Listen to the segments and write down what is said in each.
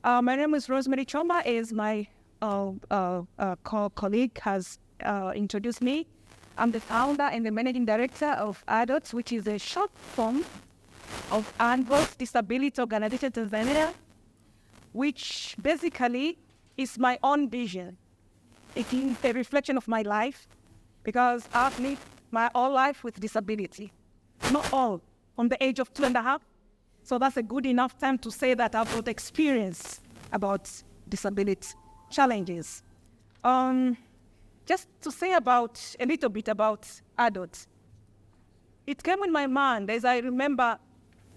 My name is Rosemary Choma, as my colleague has introduced me. I'm the founder and the managing director of Advocacy, which is a short form of Androse Disability Organization Tanzania, which basically is my own vision. It is a reflection of my life because I've lived my whole life with disability. Not all, from the age of 2.5. So that's a good enough time to say that I've got experience about disability challenges. Just to say a little bit about adults. It came in my mind as I remember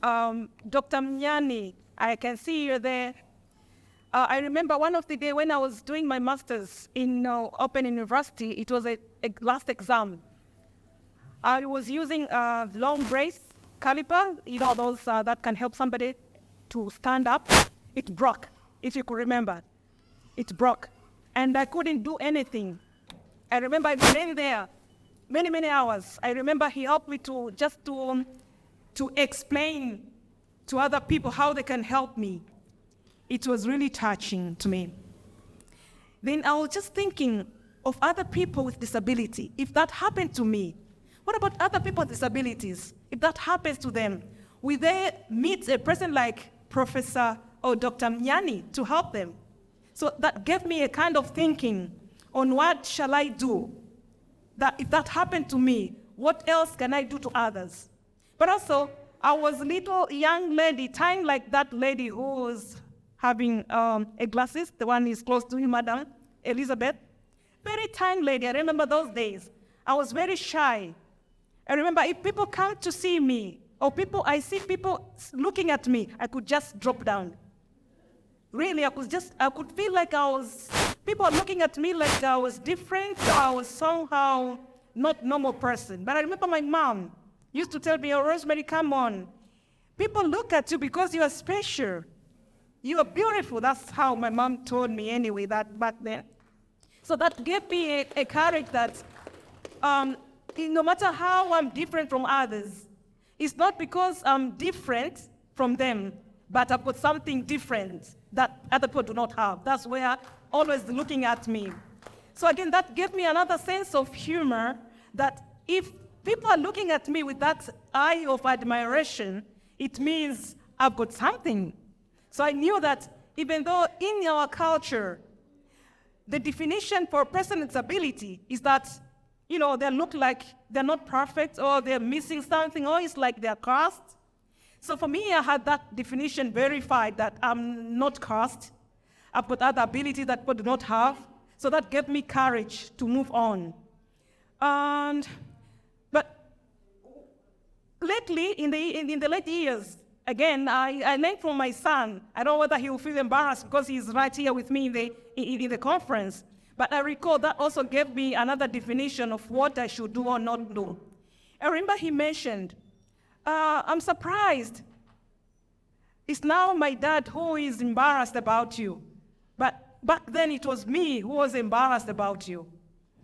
Dr. Mnyani. I can see you there. I remember one of the day when I was doing my master's in Open University, it was a last exam. I was using a long brace caliper, those that can help somebody to stand up. It broke, if you could remember. It broke, and I couldn't do anything. I remember I remained there many hours. I remember he helped me to explain to other people how they can help me. It was really touching to me. Then I was just thinking of other people with disability. If that happened to me, what about other people with disabilities? If that happens to them, will they meet a person like Professor or Dr. Mnyani to help them? So that gave me a kind of thinking on what shall I do? That if that happened to me, what else can I do to others? But also, I was a little young lady, tiny like that lady who was having a glasses. The one is close to you, Madam Elizabeth. Very tiny lady. I remember those days. I was very shy. I remember if people come to see me, or I see people looking at me, I could just drop down. Really, I could feel like people are looking at me like I was different, or I was somehow not normal person. But I remember my mom used to tell me, "Oh, Rosemary, come on. People look at you because you are special. You are beautiful." That's how my mom told me anyway, that back then. So that gave me a courage that no matter how I'm different from others, it's not because I'm different from them, but I've got something different that other people do not have. That's where always looking at me. So again, that gave me another sense of humor, that if people are looking at me with that eye of admiration, it means I've got something. So I knew that even though in our culture, the definition for a person with disability is that they look like they're not perfect, or they're missing something, or it's like they're cursed. So for me, I had that definition verified that I'm not cursed. I've got other abilities that people do not have. So that gave me courage to move on. But lately, in the late years, again, I learned from my son. I don't know whether he will feel embarrassed because he's right here with me in the conference. But I recall that also gave me another definition of what I should do or not do. I remember he mentioned, I'm surprised. It's now my dad who is embarrassed about you. But back then it was me who was embarrassed about you.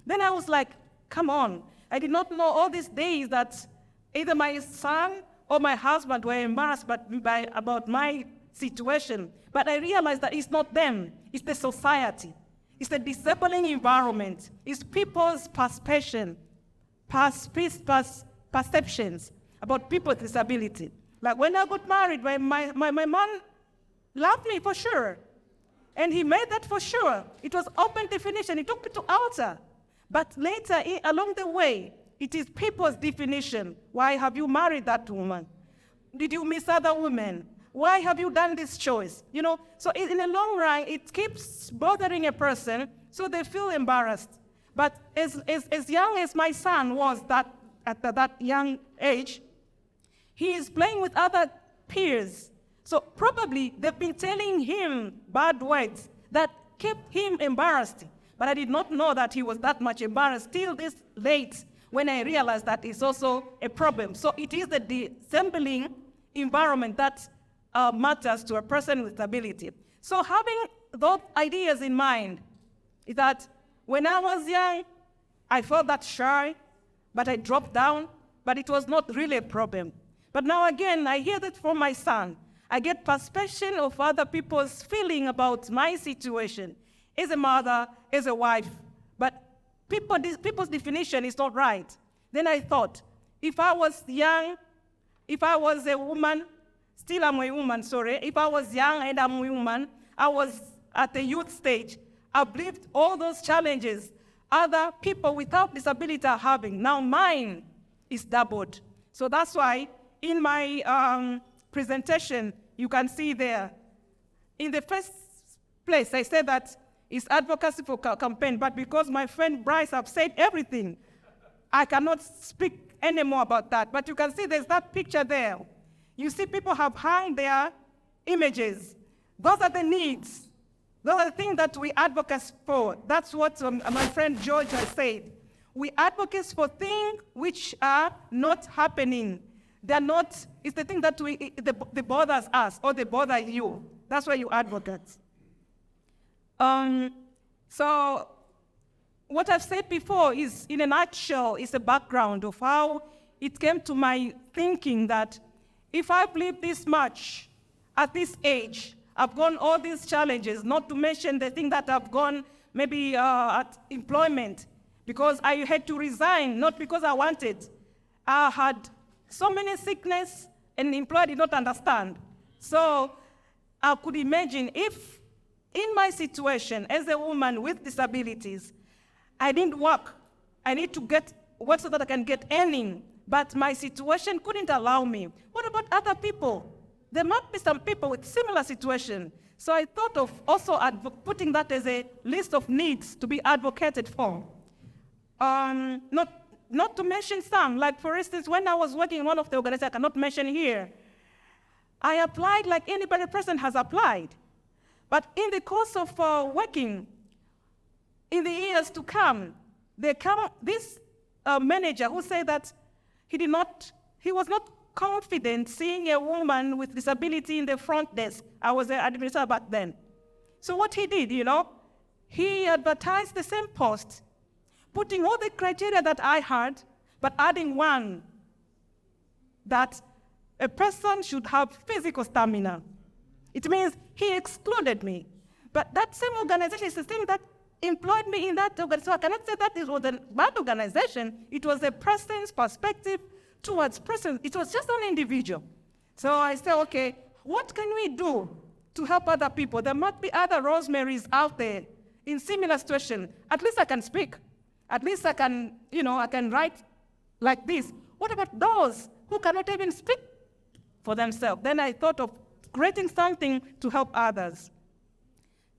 Then I was like, come on. I did not know all these days that either my son or my husband were embarrassed about my situation. But I realized that it's not them, it's the society. It's the disabling environment. It's people's perceptions about people with disability. Like when I got married, my man loved me for sure. And he made that for sure. It was open definition. He took me to altar. But later, along the way, it is people's definition. Why have you married that woman? Did you miss other women? Why have you done this choice? So in the long run, it keeps bothering a person, so they feel embarrassed. But as young as my son was at that young age, he is playing with other peers. So probably they've been telling him bad words that kept him embarrassed. But I did not know that he was that much embarrassed till this late, when I realized that it's also a problem. So it is the disabling environment that matters to a person with disability. So having those ideas in mind is that when I was young, I felt that shy, but I dropped down, but it was not really a problem. But now again, I hear that from my son. I get perception of other people's feeling about my situation as a mother, as a wife. But people's definition is not right. Then I thought, if I was young, if I was a woman, still I'm a woman, sorry. If I was young and I'm a woman, I was at the youth stage. I've lived all those challenges other people without disability are having. Now mine is doubled. So that's why in my presentation, you can see there, in the first place, I said that it's advocacy for campaign, but because my friend Bryce have said everything, I cannot speak anymore about that. But you can see there's that picture there. You see people have hung their images. Those are the needs. Those are the things that we advocate for. That's what my friend George has said. We advocate for things which are not happening. They're not, it's the thing that they bothers us or they bother you. That's why you advocate. So what I've said before is, in a nutshell, is a background of how it came to my thinking that if I've lived this much at this age, I've gone all these challenges, not to mention the thing that I've gone maybe at employment, because I had to resign, not because I wanted. I had so many sickness, and the employer did not understand. So I could imagine if in my situation as a woman with disabilities, I didn't work. I need to get work so that I can get earning, but my situation couldn't allow me. What about other people? There might be some people with similar situation. So I thought of also putting that as a list of needs to be advocated for. Not to mention some, like for instance, when I was working in one of the organizations I cannot mention here, I applied like anybody present has applied. But in the course of working, in the years to come, this manager who said that he was not confident seeing a woman with disability in the front desk. I was an administrator back then. So what he did, he advertised the same post, putting all the criteria that I had, but adding one, that a person should have physical stamina. It means he excluded me. But that same organization is the same that employed me in that organization. So I cannot say that it was a bad organization. It was a person's perspective towards person. It was just an individual. So I said, okay, what can we do to help other people? There might be other Rosemarys out there in similar situation. At least I can speak. At least I can, I can write like this. What about those who cannot even speak for themselves? Then I thought of creating something to help others.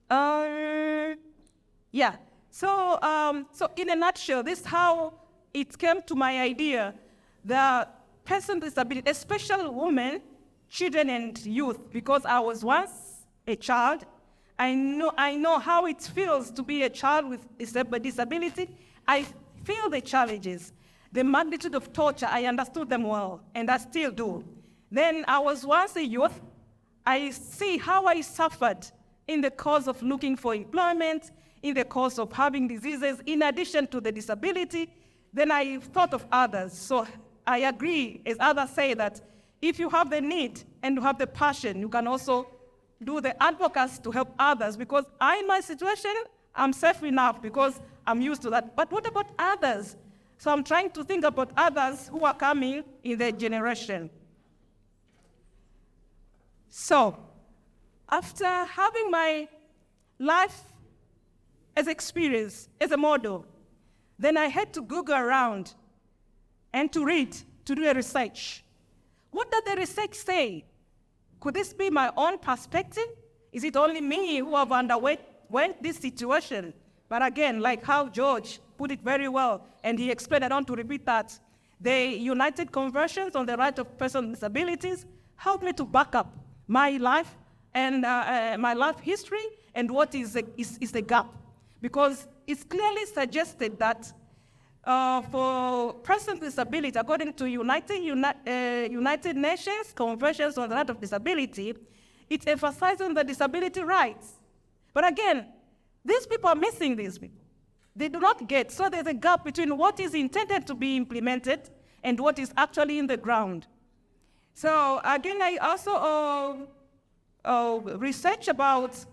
So in a nutshell, this is how it came to my idea. The person with disability, especially women, children, and youth, because I was once a child. I know how it feels to be a child with disability. I feel the challenges, the magnitude of torture. I understood them well, and I still do. Then I was once a youth. I see how I suffered in the course of looking for employment, in the course of having diseases, in addition to the disability. Then I thought of others. So I agree, as others say, that if you have the need and you have the passion, you can also do the advocacy to help others, because in my situation, I'm safe enough because I'm used to that. But what about others? So I'm trying to think about others who are coming in their generation. So after having my life as experience, as a model, then I had to Google around and to read, to do a research. What does the research say? Could this be my own perspective? Is it only me who have underwent this situation? But again, like how George put it very well, and he explained, I don't want to repeat that, the United Conventions on the Right of Persons with Disabilities helped me to back up my life and my life history and what is the gap. Because it's clearly suggested that for persons with disability, according to United Nations Conventions on the Right of Disability, it emphasizes on the disability rights. But again, these people are missing these people. They do not get. So there's a gap between what is intended to be implemented and what is actually in the ground. So again, I also research about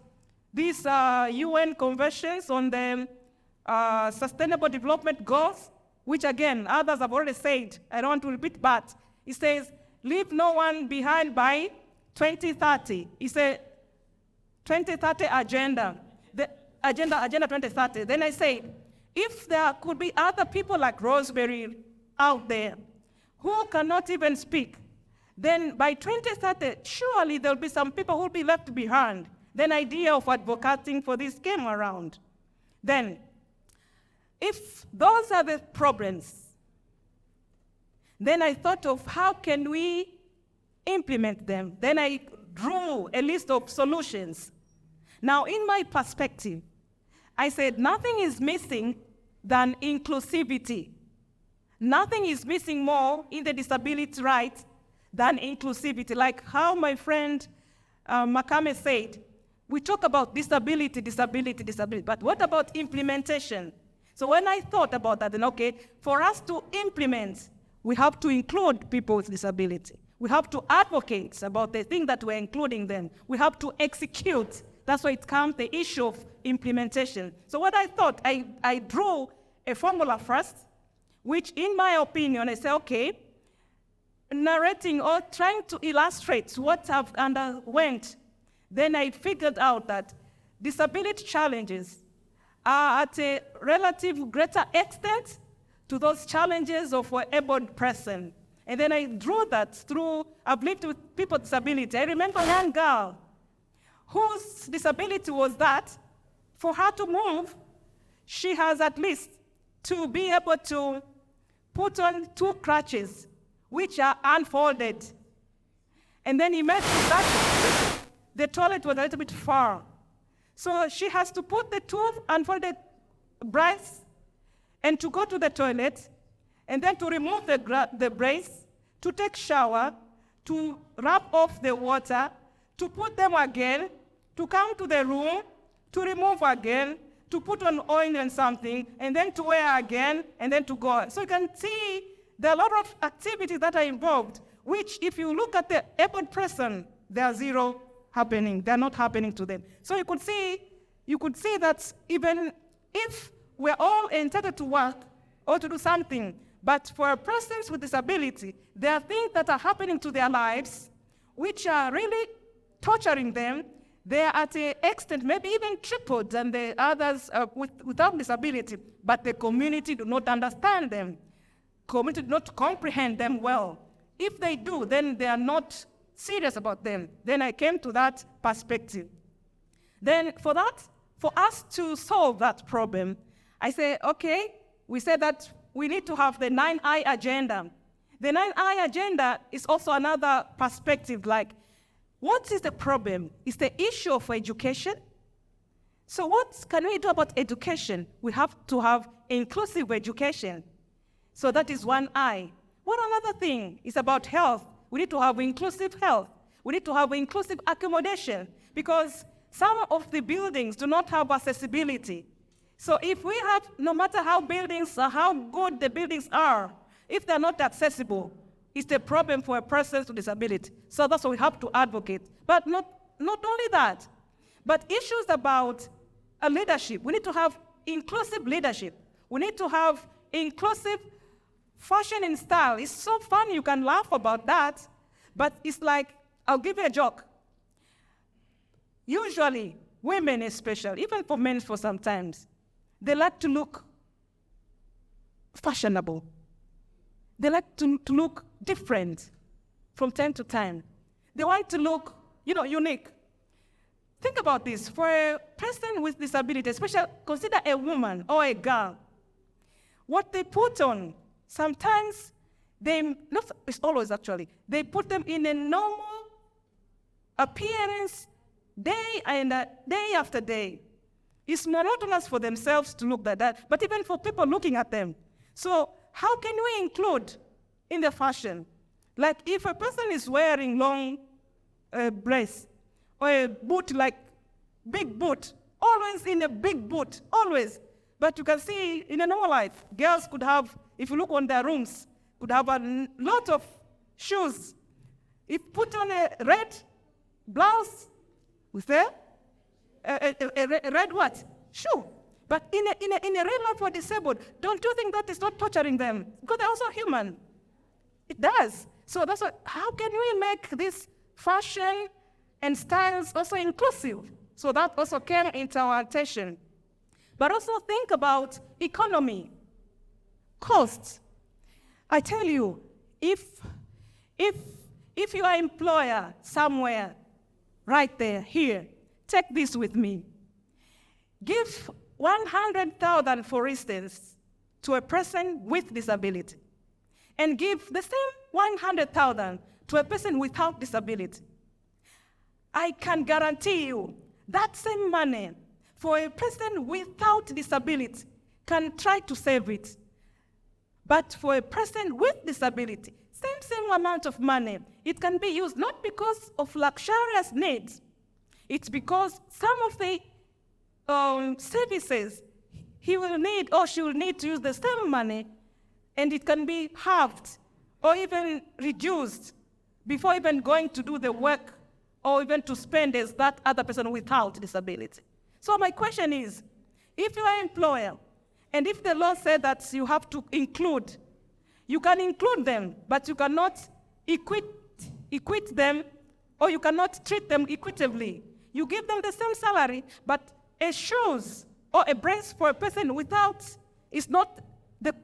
these UN conventions on the Sustainable Development Goals, which again, others have already said, I don't want to repeat, but it says, leave no one behind by 2030. It's a 2030 agenda, the agenda 2030. Then I say, if there could be other people like Rosemary out there who cannot even speak, then by 2030, surely there'll be some people who'll be left behind. Then idea of advocating for this came around. Then, if those are the problems, then I thought of how can we implement them. Then I drew a list of solutions. Now, in my perspective, I said nothing is missing than inclusivity. Nothing is missing more in the disability rights than inclusivity. Like how my friend Makame said, we talk about disability, but what about implementation? So when I thought about that, then okay, for us to implement, we have to include people with disability. We have to advocate about the thing that we're including them. We have to execute. That's why it comes the issue of implementation. So what I thought, I drew a formula first, which in my opinion, I say, okay, narrating or trying to illustrate what I've underwent, then I figured out that disability challenges are at a relative greater extent to those challenges of an able person. And then I drew that through, I've lived with people with disability. I remember a young girl whose disability was that for her to move, she has at least to be able to put on 2 crutches, which are unfolded. And then imagine that the toilet was a little bit far. So she has to put the 2 unfolded braces and to go to the toilet, and then to remove the brace, to take shower, to rub off the water, to put them again, to come to the room, to remove again, to put on oil and something, and then to wear again, and then to go. So you can see there are a lot of activities that are involved, which if you look at the able person, there are zero happening. They're not happening to them. So you could see that even if we're all entitled to work or to do something, but for persons with disability, there are things that are happening to their lives which are really torturing them. They are at an extent, maybe even tripled than the others without disability, but the community do not understand them. Community do not comprehend them well. If they do, then they are not serious about them. Then I came to that perspective. Then for us to solve that problem, I say, okay, we said that we need to have the 9I agenda. The 9I agenda is also another perspective, like, what is the problem? It's the issue of education. So what can we do about education? We have to have inclusive education. So that is 1I. One another thing is about health. We need to have inclusive health. We need to have inclusive accommodation, because some of the buildings do not have accessibility. So if we have, no matter how good the buildings are, if they're not accessible, it's a problem for a person with disability. So that's what we have to advocate. But not only that, but issues about leadership. We need to have inclusive leadership. We need to have inclusive fashion and style. It's so funny, you can laugh about that, but it's like, I'll give you a joke. Usually, women especially, even for men for sometimes, they like to look fashionable. They like to look different from time to time. They want to look, unique. Think about this. For a person with disability, especially consider a woman or a girl, what they put on, sometimes it's always actually, they put them in a normal appearance day after day. It's monotonous for themselves to look like that, but even for people looking at them. So how can we include in the fashion? Like if a person is wearing long brace or a boot, like big boot, always in a big boot, always. But you can see in a normal life, girls could have, if you look on their rooms, could have a lot of shoes. If put on a red blouse with a red what? Shoe. But in a real life for disabled, don't you think that is not torturing them? Because they're also human. It does. So that's what, how can we make this fashion and styles also inclusive? So that also came into our attention. But also think about economy, costs. I tell you, if you are an employer somewhere, right there, here, take this with me. Give 100,000, for instance, to a person with disability, and give the same 100,000 to a person without disability. I can guarantee you that same money for a person without disability can try to save it. But for a person with disability, same amount of money, it can be used not because of luxurious needs. It's because some of the services he will need or she will need to use the same money, and it can be halved or even reduced before even going to do the work or even to spend as that other person without disability. So my question is, if you are an employer, and if the law said that you have to include, you can include them, but you cannot equate them, or you cannot treat them equitably. You give them the same salary, but a shoes or a brace for a person without is not the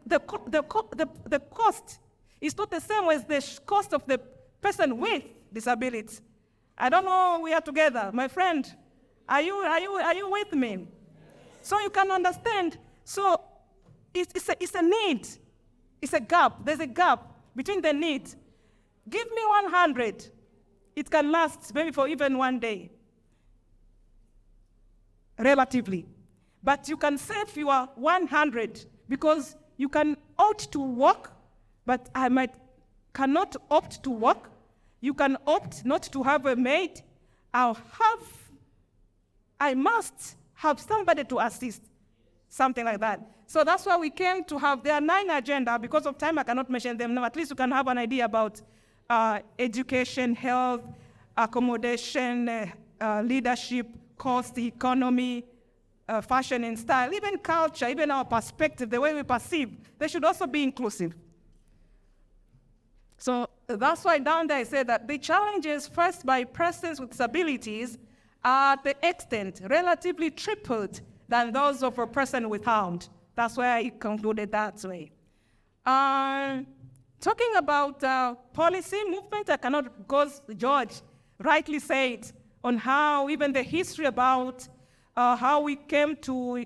cost. It's not the same as the cost of the person with disability. I don't know. We are together, my friend. Are you with me? So you can understand. So it's a need. It's a gap. There's a gap between the need. Give me 100. It can last maybe for even one day, relatively. But you can save your 100 because you can opt to work, but cannot opt to work. You can opt not to have a maid. I must have somebody to assist, something like that. So that's why we came to have, there are 9 agenda. Because of time, I cannot mention them now. At least you can have an idea about education, health, accommodation, leadership, cost, economy, fashion and style, even culture, even our perspective, the way we perceive, they should also be inclusive. So that's why down there I said that the challenges faced by persons with disabilities are the extent relatively tripled than those of a person without. That's why I concluded that way. Talking about policy movement, I cannot, because George rightly said on how even the history about how we came to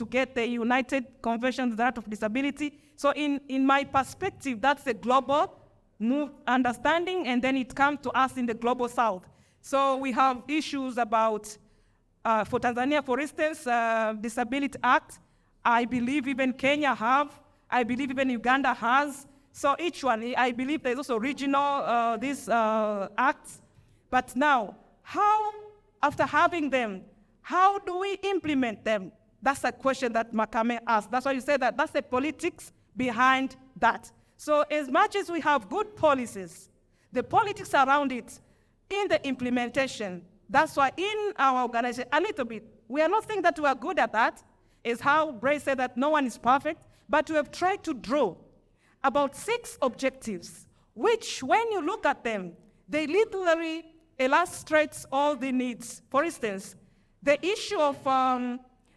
get the United Convention on the Right of Disability. So in my perspective, that's a global understanding, and then it comes to us in the global south. So we have issues about, for Tanzania, for instance, Disability Act. I believe even Kenya have. I believe even Uganda has. So each one, I believe there's also regional, these acts. But now, how, after having them, how do we implement them? That's a question that Makame asked. That's why you say that that's the politics behind that. So as much as we have good policies, the politics around it, in the implementation, that's why in our organization, a little bit, we are not saying that we are good at that, is how Bray said that no one is perfect, but we have tried to draw about 6 objectives, which when you look at them, they literally illustrate all the needs. For instance, the issue of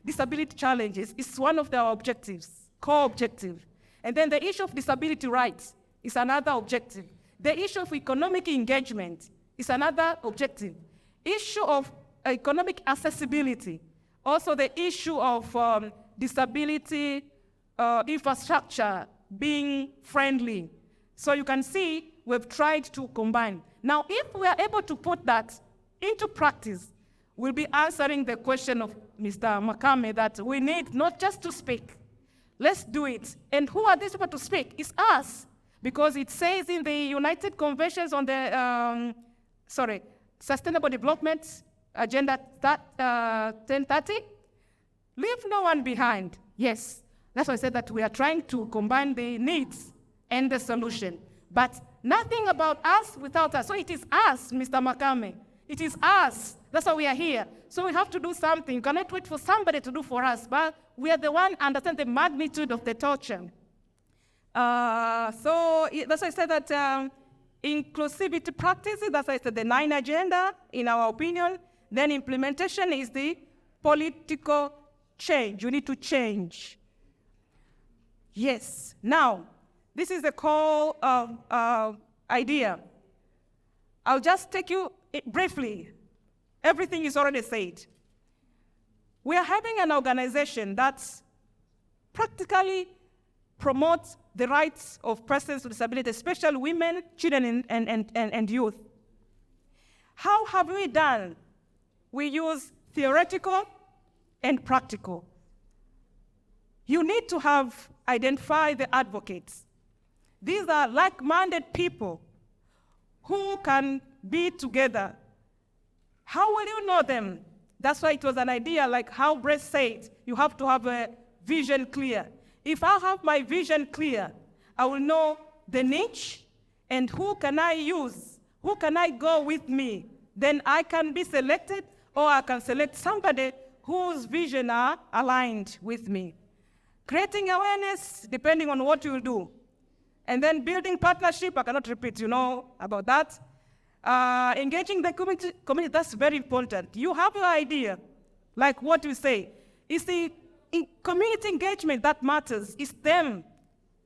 disability challenges is one of their objectives, core objective. And then the issue of disability rights is another objective. The issue of economic engagement is another objective. Issue of economic accessibility, also the issue of disability infrastructure being friendly. So you can see we've tried to combine. Now, if we are able to put that into practice, we'll be answering the question of Mr. Makame that we need not just to speak. Let's do it. And who are these people to speak? It's us. Because it says in the United Conventions on the, Sustainable Development Agenda 1030, leave no one behind. Yes, that's why I said that we are trying to combine the needs and the solution. But nothing about us without us. So it is us, Mr. Makame. It is us That's why we are here. So we have to do something. We cannot wait for somebody to do for us, but we are the one who understand the magnitude of the torture. That's why I said that inclusivity practices, that's why I said the 9 agenda, in our opinion. Then implementation is the political change. You need to change. Yes. Now, this is the core idea. I'll just take you briefly. Everything is already said. We are having an organization that practically promotes the rights of persons with disability, especially women, children, and youth. How have we done? We use theoretical and practical. You need to have identified the advocates. These are like-minded people who can be together. How will you know them? That's why it was an idea, like how Brett said, you have to have a vision clear. If I have my vision clear, I will know the niche and who can I use, who can I go with me. Then I can be selected, or I can select somebody whose vision are aligned with me. Creating awareness, depending on what you do. And then building partnership, I cannot repeat, you know about that. Engaging the community, that's very important. You have your idea, like what you say. It's the community engagement that matters. It's them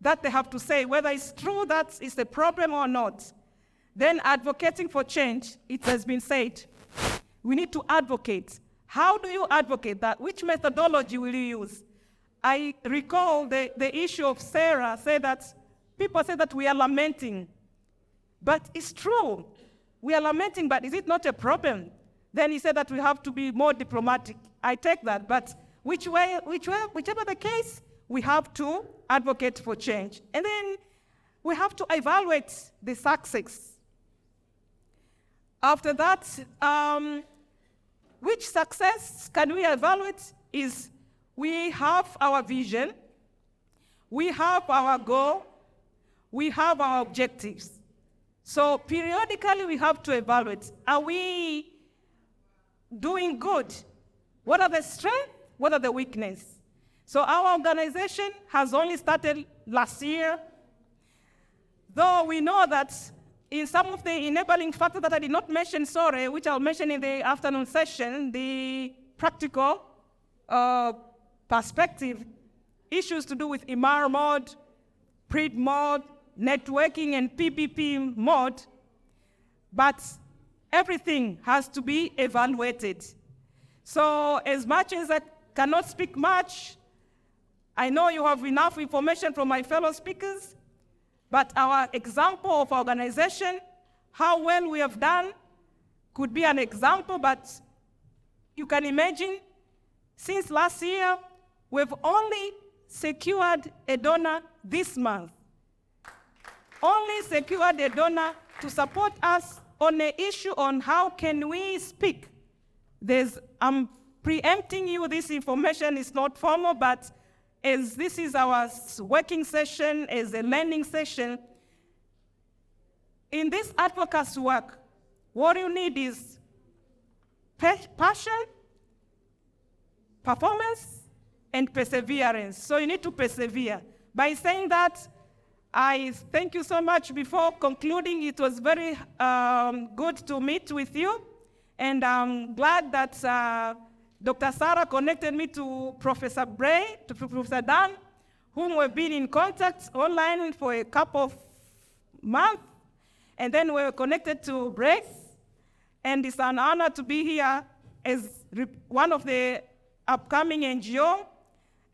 that they have to say whether it's true that it's a problem or not. Then advocating for change, it has been said. We need to advocate. How do you advocate that? Which methodology will you use? I recall the issue of Sarah said that people say that we are lamenting. But it's true. We are lamenting, but is it not a problem? Then he said that we have to be more diplomatic. I take that, but whichever the case, we have to advocate for change. And then we have to evaluate the success. After that, which success can we evaluate is we have our vision, we have our goal, we have our objectives. So periodically we have to evaluate, are we doing good? What are the strengths? What are the weaknesses? So our organization has only started last year, though we know that in some of the enabling factors that I did not mention, which I'll mention in the afternoon session, the practical perspective, issues to do with IMAR mode, PRID mode, networking, and PPP mode, but everything has to be evaluated. So as much as I cannot speak much, I know you have enough information from my fellow speakers, but our example of organization, how well we have done, could be an example, but you can imagine, since last year, we've only secured a donor this month. Only secured a donor to support us on an issue on how can we speak. I'm preempting you, this information is not formal, but as this is our working session, as a learning session, in this advocacy work, what you need is passion, performance, and perseverance. So you need to persevere. By saying that, I thank you so much. Before concluding, it was very good to meet with you, and I'm glad that Dr. Sarah connected me to Professor Bray, to Professor Dan, whom we've been in contact online for a couple of months, and then we're connected to Brace, and it's an honor to be here as one of the upcoming NGO,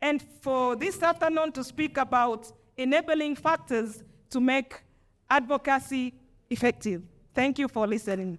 and for this afternoon to speak about enabling factors to make advocacy effective. Thank you for listening.